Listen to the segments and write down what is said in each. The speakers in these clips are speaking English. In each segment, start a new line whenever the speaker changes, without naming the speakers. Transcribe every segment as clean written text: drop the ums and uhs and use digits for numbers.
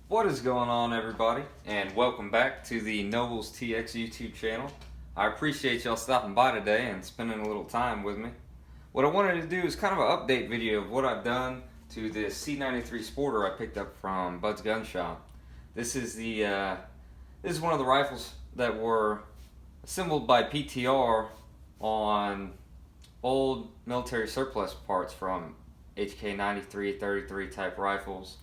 What is going on, everybody, and welcome back to the Nobles TX YouTube channel. I appreciate y'all stopping by today and spending a little time with me. What I wanted to do is kind of an update video of what I've done to the C93 Sporter I picked up from Bud's Gun Shop. This is one of the rifles that were assembled by PTR on old military surplus parts from Hk93 Hk33 type rifles.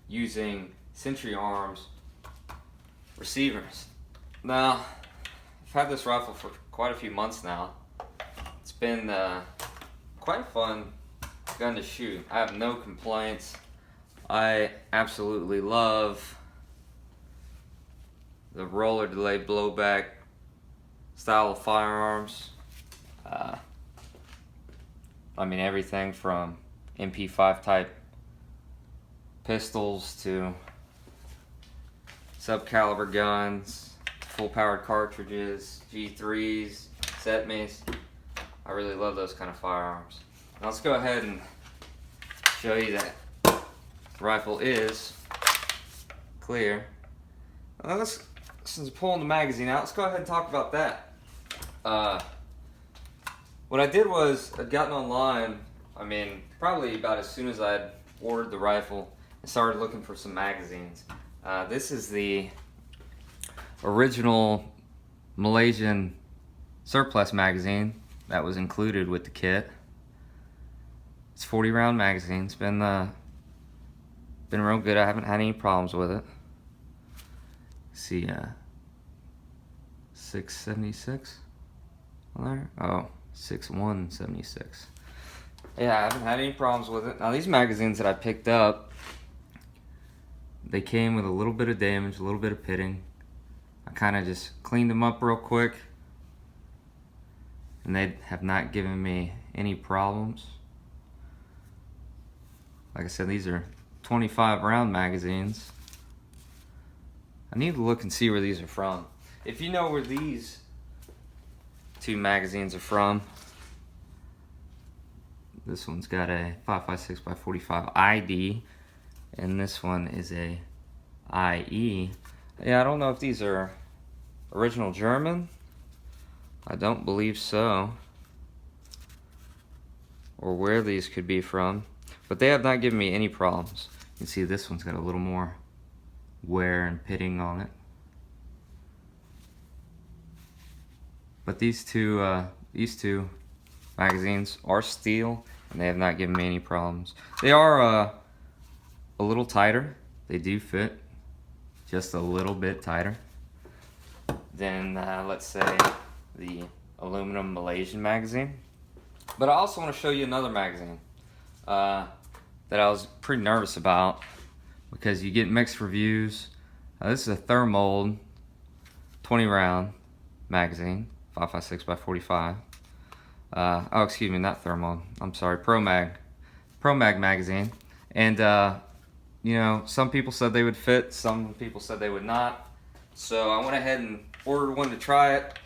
Using Century Arms receivers. Now, I've had this rifle for quite a few months now. It's been quite a fun gun to shoot. I have no complaints. I absolutely love the roller delay blowback style of firearms. I mean, everything from MP5 type pistols to sub-caliber guns, full-powered cartridges, G3s, set-mes. I really love those kind of firearms. Now let's go ahead and show you that the rifle is clear. Since pulling the magazine out, let's go ahead and talk about that. What I did was I'd gotten online, probably about as soon as I'd ordered the rifle, and started looking for some magazines. This is the original Malaysian surplus magazine that was included with the kit. It's 40 round magazine. It's been real good. I haven't had any problems with it. See, 676 on there. Oh, 6176. Yeah, I haven't had any problems with it. Now these magazines that I picked up, they came with a little bit of damage, a little bit of pitting. I kind of just cleaned them up real quick, and they have not given me any problems. Like I said, these are 25 round magazines. I need to look and see where these are from. If you know where these two magazines are from, this one's got a 5.56x45 ID, and this one is a IE. Yeah, I don't know if these are original German. I don't believe so, or where these could be from, but they have not given me any problems. You can see this one's got a little more wear and pitting on it. But these two magazines are steel, and they have not given me any problems. They are a little tighter. They do fit just a little bit tighter than let's say the aluminum Malaysian magazine. But I also want to show you another magazine that I was pretty nervous about, because you get mixed reviews. This is a thermold 20 round magazine, 5.56x45. Oh, excuse me, not thermal. I'm sorry, Pro Mag magazine. And you know, some people said they would fit, some people said they would not. So I went ahead and ordered one to try it,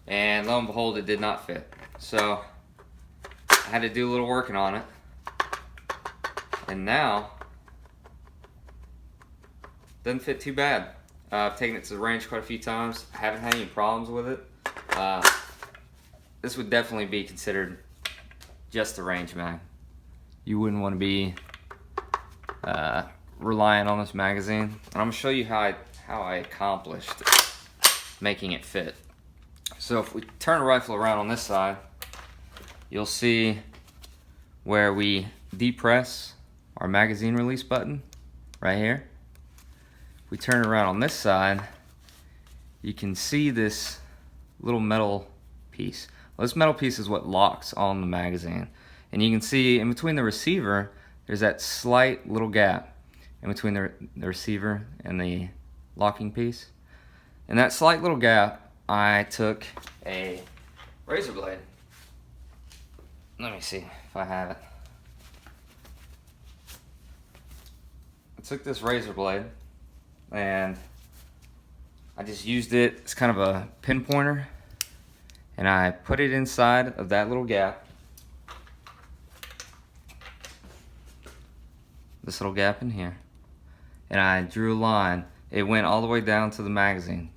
and lo and behold, it did not fit. So I had to do a little working on it, and now it doesn't fit too bad. I've taken it to the range quite a few times. I haven't had any problems with it. This would definitely be considered just a range mag. You wouldn't want to be relying on this magazine. And I'm going to show you how I accomplished making it fit. So if we turn the rifle around on this side, you'll see where we depress our magazine release button right here. If we turn it around on this side, you can see this little metal piece. Well, this metal piece is what locks on the magazine. And you can see in between the receiver, there's that slight little gap in between the receiver and the locking piece. In that slight little gap, I took a razor blade. Let me see if I have it. I took this razor blade and I just used it as kind of a pinpointer, and I put it inside of that little gap. This little gap in here. and I drew a line. It went all the way down to the magazine,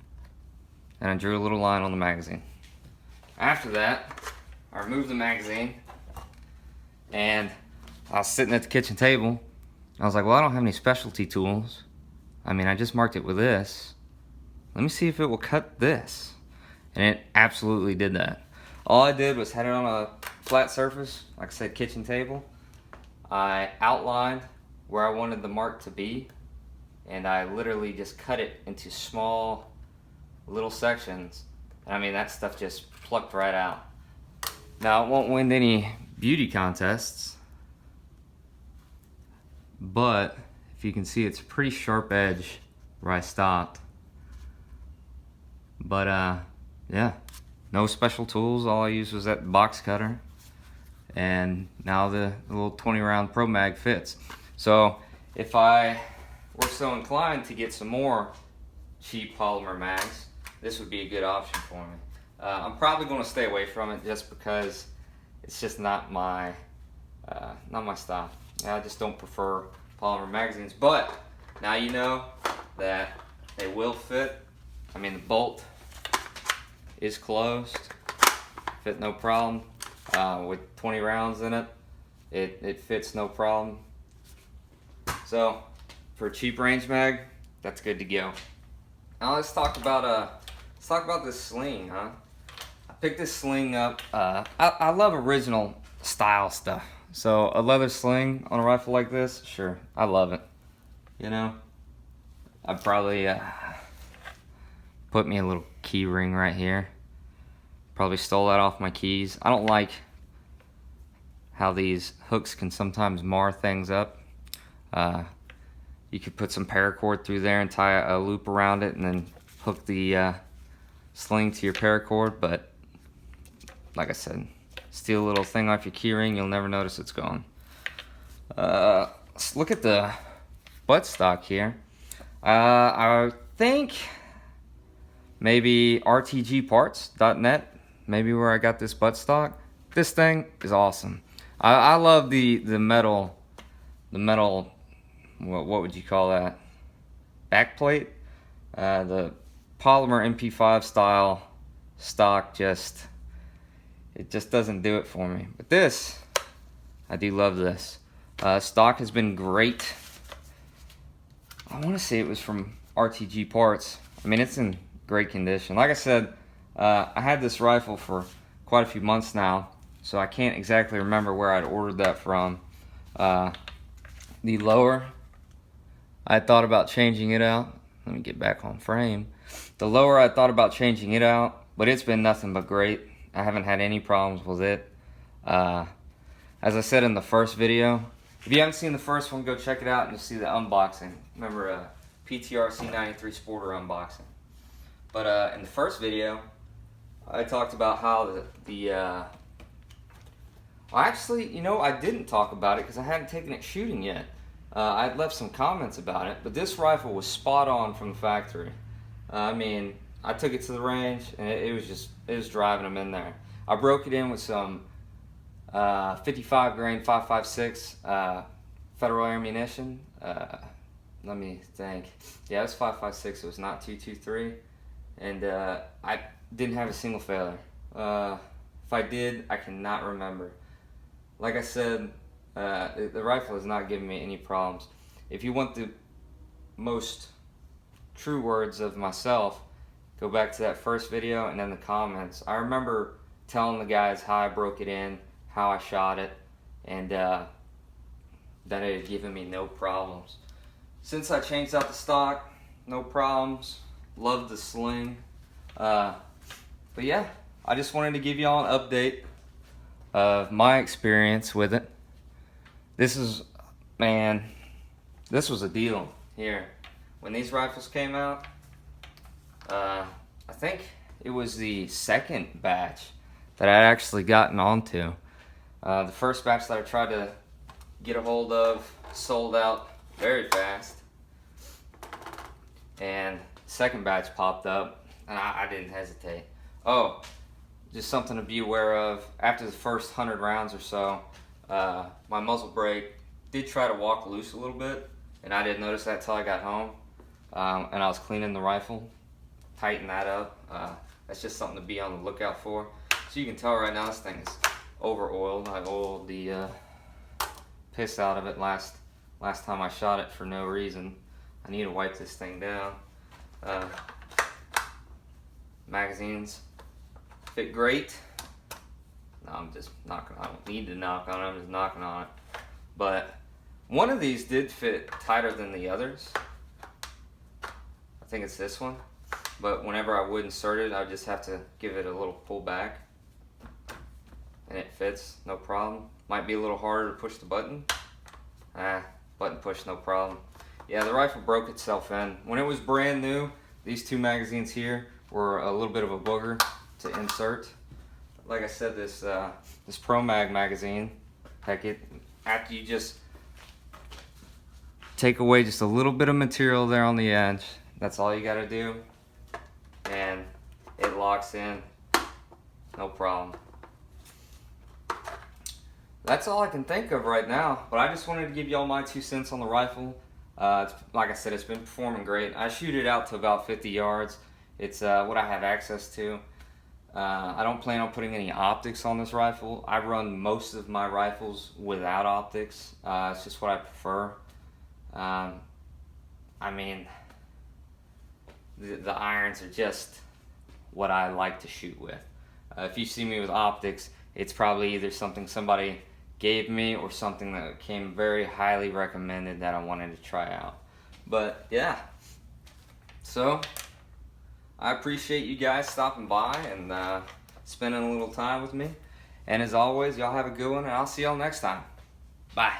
and I drew a little line on the magazine. After that, I removed the magazine, and I was sitting at the kitchen table. I was like, well, I don't have any specialty tools. I mean, I just marked it with this. Let me see if it will cut this. And it absolutely did that. All I did was had it on a flat surface, like I said, kitchen table. I outlined where I wanted the mark to be, and I literally just cut it into small little sections. And I mean, that stuff just plucked right out. Now, it won't win any beauty contests, but if you can see, it's a pretty sharp edge where I stopped. But yeah, no special tools. All I used was that box cutter, and now the little 20 round Pro Mag fits. So if I were so inclined to get some more cheap polymer mags, this would be a good option for me. I'm probably going to stay away from it just because it's just not my style. I just don't prefer polymer magazines. But now you know that they will fit. I mean, the bolt is closed, fit no problem. With 20 rounds in it, it fits no problem. So for a cheap range mag, that's good to go. Now let's talk about this sling, huh? I picked this sling up. I love original style stuff. So a leather sling on a rifle like this, sure, I love it. You know, I'd probably put me a little key ring right here. Probably stole that off my keys. I don't like how these hooks can sometimes mar things up. You could put some paracord through there and tie a loop around it and then hook the sling to your paracord, but like I said, steal a little thing off your key ring, you'll never notice it's gone. Let's look at the buttstock here. I think maybe rtgparts.net, maybe where I got this buttstock. This thing is awesome. I love the metal, what would you call that? Backplate? The polymer MP5 style stock it just doesn't do it for me. But this, I do love this. Stock has been great. I want to say it was from RTG Parts. I mean, it's in great condition. Like I said, I had this rifle for quite a few months now, so I can't exactly remember where I'd ordered that from. The lower, I thought about changing it out. Let me get back on frame. The lower, I thought about changing it out, but it's been nothing but great. I haven't had any problems with it. As I said in the first video, if you haven't seen the first one, go check it out and you'll see the unboxing. Remember, PTR C93 Sporter unboxing. But in the first video, I talked about how well, actually, you know, I didn't talk about it because I hadn't taken it shooting yet. I'd left some comments about it, but this rifle was spot on from the factory. I mean, I took it to the range and it was driving them in there. I broke it in with some 55 grain 5.56 Federal ammunition. Let me think. Yeah, it was 5.56. It was not 223, and I didn't have a single failure. If I did, I cannot remember. Like I said, the rifle is not giving me any problems. If you want the most true words of myself, go back to that first video and then the comments. I remember telling the guys how I broke it in, how I shot it, and that it had given me no problems. Since I changed out the stock, no problems. Love the sling. But yeah, I just wanted to give y'all an update of my experience with it. This was a deal here. When these rifles came out, I think it was the second batch that I'd actually gotten onto. The first batch that I tried to get a hold of sold out very fast, and the second batch popped up and I didn't hesitate. Oh, just something to be aware of, after the first 100 rounds or so, my muzzle brake did try to walk loose a little bit, and I didn't notice that till I got home. And I was cleaning the rifle, tighten that up. That's just something to be on the lookout for. So you can tell right now this thing is over oiled. I oiled the piss out of it last time I shot it for no reason. I need to wipe this thing down. Magazines fit great. No, I'm just knocking. I don't need to knock on it. I'm just knocking on it. But one of these did fit tighter than the others. I think it's this one. But whenever I would insert it, I would just have to give it a little pull back, and it fits, no problem. Might be a little harder to push the button. Button push, no problem. Yeah, the rifle broke itself in. When it was brand new, these two magazines here were a little bit of a booger to insert. Like I said, this Pro Mag magazine, heck, after you just take away just a little bit of material there on the edge, that's all you gotta do, and it locks in, no problem. That's all I can think of right now, but I just wanted to give y'all my 2 cents on the rifle. Like I said, it's been performing great. I shoot it out to about 50 yards. It's what I have access to. I don't plan on putting any optics on this rifle. I run most of my rifles without optics. It's just what I prefer. I mean, the irons are just what I like to shoot with. If you see me with optics, it's probably either something somebody gave me or something that came very highly recommended that I wanted to try out. But yeah, so I appreciate you guys stopping by and spending a little time with me. And as always, y'all have a good one, and I'll see y'all next time. Bye.